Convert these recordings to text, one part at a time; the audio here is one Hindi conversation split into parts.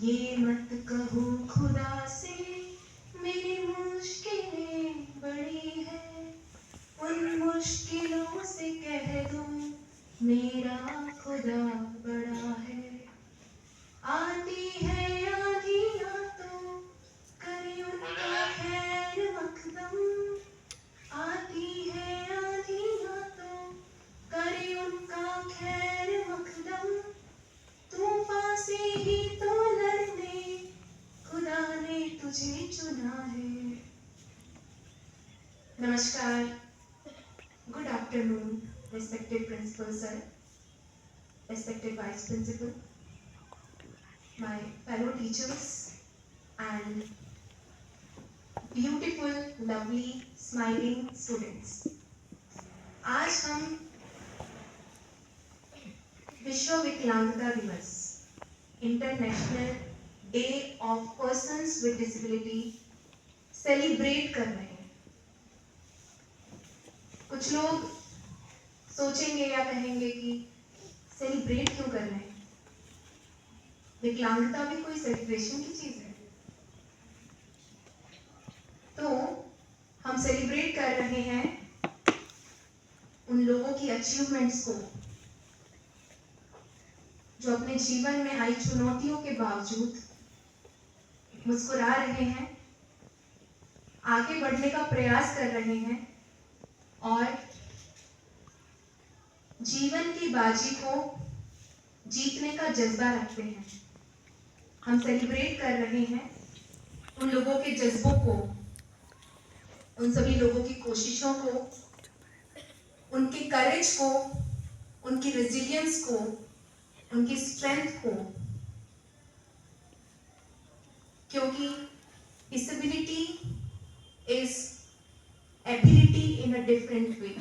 ये मत कहो खुदा से मेरी मुश्किलें बड़ी है, उन मुश्किलों से कह दूं मेरा खुदा बड़ा है। आती है आंधियां तो करे उनका खैर मकदम, आती है आंधियां तो करे उनका खैर मकदम, तूफान से ही तो लड़ने खुदा ने तुझे चुना है। नमस्कार, good afternoon, respected principal sir, respected vice principal, my fellow teachers and beautiful, lovely, smiling students. आज हम विश्व विकलांगता दिवस, international day of persons with disability celebrate कर रहे हैं। कुछ लोग सोचेंगे या कहेंगे कि सेलिब्रेट क्यों कर रहे हैं, विकलांगता भी कोई सेलिब्रेशन की चीज है। तो हम सेलिब्रेट कर रहे हैं उन लोगों की अचीवमेंट्स को जो अपने जीवन में आई चुनौतियों के बावजूद मुस्कुरा रहे हैं, आगे बढ़ने का प्रयास कर रहे हैं और जीवन की बाजी को जीतने का जज्बा रखते हैं। हम सेलिब्रेट कर रहे हैं उन लोगों के जज्बों को, उन सभी लोगों की कोशिशों को, उनके करेज को, उनकी रेजिलियंस को, उनकी स्ट्रेंथ को, क्योंकि disability is ability in a different way.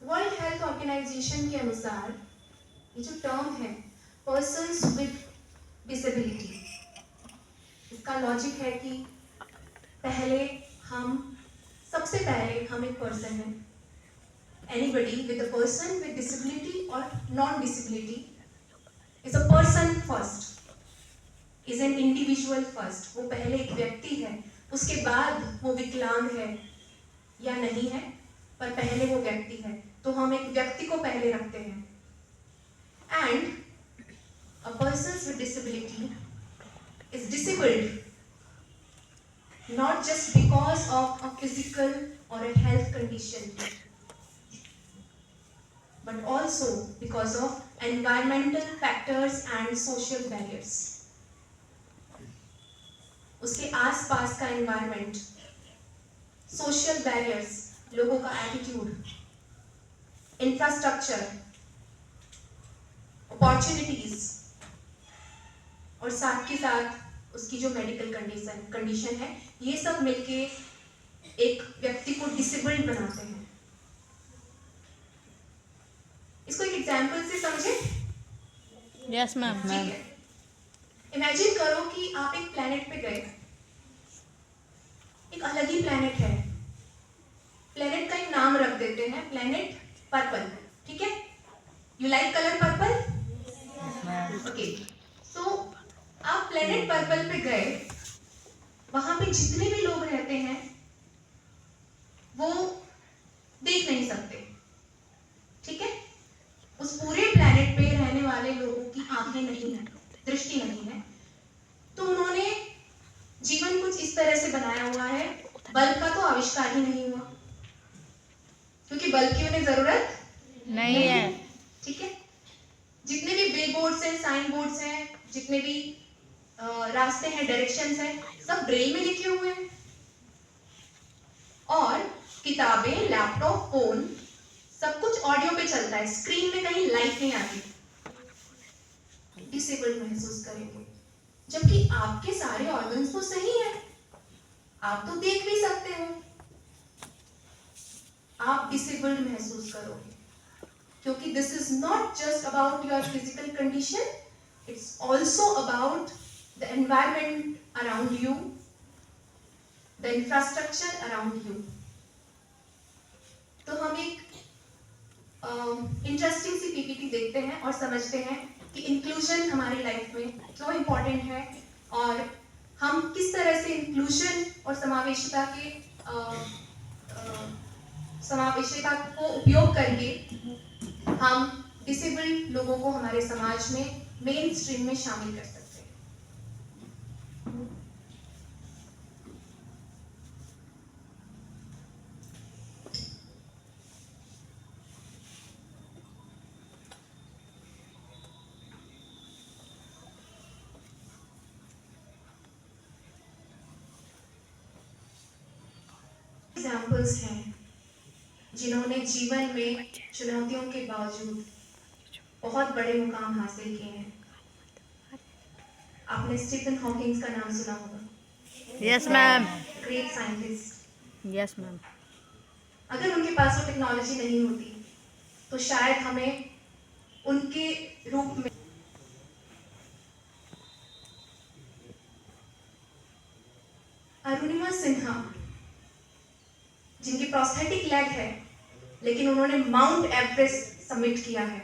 World health organisation के अनुसार ये जो टर्म है पर्सन्स विद डिसेबिलिटी, इसका लॉजिक है कि सबसे पहले हम एक पर्सन है। Anybody with a person with disability और non disability is a person first, is an individual first. वो पहले एक व्यक्ति है, उसके बाद वो विकलांग है या नहीं है, पर पहले वो व्यक्ति है। तो हम एक व्यक्ति को पहले रखते हैं। And a person with disability is disabled not just because of a physical or a health condition, but also because of environmental factors and social barriers. उसके आसपास का environment, social barriers, लोगों का attitude, infrastructure, opportunities और साथ के साथ उसकी जो मेडिकल कंडीशन है, ये सब मिलके एक व्यक्ति को डिसेबल्ड बनाते हैं। इसको एक एग्जांपल से समझे? Yes ma'am. ठीक है, इमेजिन करो कि आप एक प्लेनेट पे गए, एक अलग ही प्लेनेट है। प्लेनेट का एक नाम रख देते हैं, प्लेनेट पर्पल। ठीक है, you like colour purple? Okay, so आप प्लेनेट पर्पल पे गए, वहां पे जितने भी लोग रहते हैं वो देख नहीं सकते। ठीक है, उस पूरे प्लेनेट पे रहने वाले लोगों की आंखें नहीं है, दृष्टि नहीं है। तो उन्होंने जीवन कुछ इस तरह से बनाया हुआ है, बल्ब का तो आविष्कार ही नहीं हुआ, क्योंकि बल्ब की उन्हें जरूरत नहीं है। ठीक है, जितने भी बिल बोर्ड्स हैं, साइन बोर्ड्स हैं, जितने भी रास्ते हैं, डायरेक्शंस हैं, सब ब्रेल में लिखे हुए हैं। और किताबें, लैपटॉप, फोन, सब कुछ ऑडियो पे चलता है, स्क्रीन में कहीं लाइट नहीं आती। डिसेबल्ड महसूस करेंगे, जबकि आपके सारे ऑर्गन्स तो सही है, आप तो देख भी सकते हो। आप डिसेबल्ड महसूस करोगे, क्योंकि this is not just about your physical condition, it's also about the environment around you, the infrastructure around you. तो हम एक इंटरेस्टिंग सी पीपीटी देखते हैं और समझते हैं कि इंक्लूजन हमारी लाइफ में क्यों इम्पोर्टेंट है और हम किस तरह से इंक्लूजन और समावेशिता के समावेशिता को उपयोग करके हम डिसेबल्ड लोगों को हमारे समाज में मेन स्ट्रीम में शामिल कर सकते हैं। एग्जाम्पल्स हैं जिन्होंने जीवन में चुनौतियों के बावजूद बहुत बड़े मुकाम हासिल किए हैं। आपने स्टीफन हॉकिंग्स का नाम सुना होगा। Yes ma'am. Great scientist. Yes ma'am. अगर उनके पास वो टेक्नोलॉजी नहीं होती तो शायद हमें उनके रूप में अरुणिमा सिन्हा, जिनकी प्रोस्थेटिक लेग है लेकिन उन्होंने माउंट एवरेस्ट सबमिट किया है।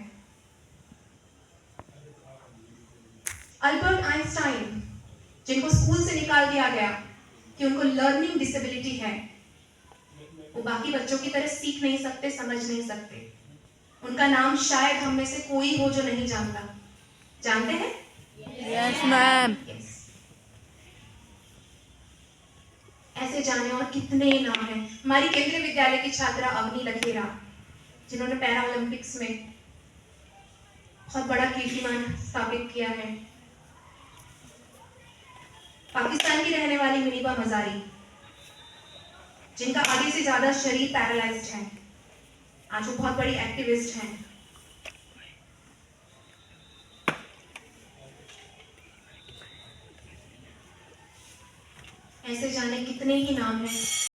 अल्बर्ट आइंस्टाइन, जिनको स्कूल से निकाल दिया गया कि उनको लर्निंग डिसेबिलिटी है, वो बाकी बच्चों की तरह सीख नहीं सकते, समझ नहीं सकते। उनका नाम शायद हम में से कोई हो जो नहीं जानता। जानते हैं? Yes ma'am. ऐसे जाने और कितने नाम हैं। हमारी केंद्रीय विद्यालय की छात्रा अवनी लखेरा, जिन्होंने पैरा ओलंपिक्स में बहुत बड़ा कीर्तिमान स्थापित किया है। पाकिस्तान की रहने वाली मिनीबा मजारी, जिनका आधे से ज्यादा शरीर पैरालाइज्ड है, आज वो बहुत बड़ी एक्टिविस्ट हैं। ऐसे जाने कितने ही नाम हैं।